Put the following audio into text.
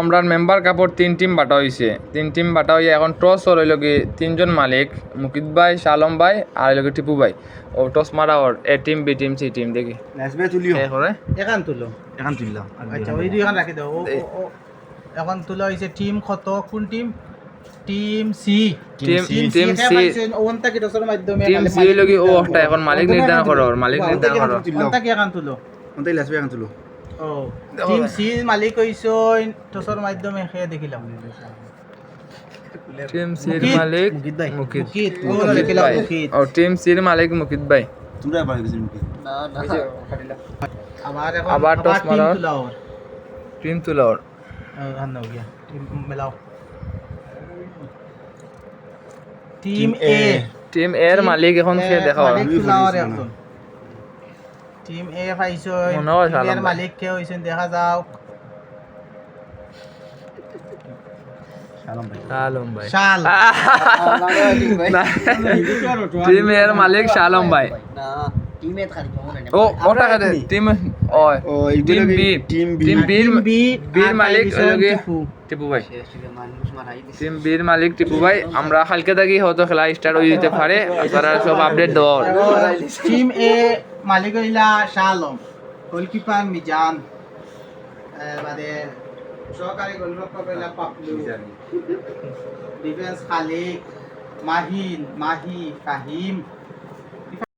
আমরার মেম্বার কাপড় 3 টিম বাটা হয়েছে 3 টিম বাটা হয়ে এখন টস ওর হইল কি 3জন মালিক মুকিত ভাই শালম ভাই আর হইল কি টিপু ভাই ও টস মারা ওর A team B team C team দেখি নাচবে তুলিও এখান তুলো এখন তুললাম আচ্ছা ওই দুই এখন রাখি দাও ও এখন তুলা হয়েছে টিম কত কোন team team C team C ওনটা কি দশর মাধ্যমে টিম সি হইল কি ও একটা এখন মালিক নির্ধারণ করো মালিক নির্ধারণ করো ওনটা কি এখন তুলো ওনটাই নাচবে এখন তুলো ও টিম সি মালিক হইছই দশর মাধ্যমে খেয়ে দেখিলাম টিম সির মালিক মুকিত ভাই মুকিত ও দেখিলাম মুকিত ও টিম সির মালিক মুকিত ভাই তোমরা পারে কিছু মুখে আবার toss টিম মারা। তুলা ওর টিম তুলো ওর হান নাও গিয়া টিম মেলাও টিম এ টিম এর মালিক এখন খেয়ে দেখাও মালিক তুলা ওর এখন টিম এ পাইছই মনে হয় শালম এর ভাই। মালিক কে হইছেন দেখা যাও শালম ভাই শালম ভাই শাল না, টিম এর মালিক শালম ভাই ও ওটা কাটে টিম ওই ও team B team B team বির বি বীর মালিক হইল কি টিপু। টিপু ভাই টিম বীর মালিক টিপু ভাই আমরা কালকে থাকি হয়তো খেলা স্টার্ট হয়ে যেতে পারে আপনারা সব আপডেট দেওয়া হবে। টিম এ মালিক হইলা শালম গোলকিপার মিজান বাদে সহকারী গোলরক্ষক হইলা পাপলু ডিফেন্স খালিক মাহি ফাহিম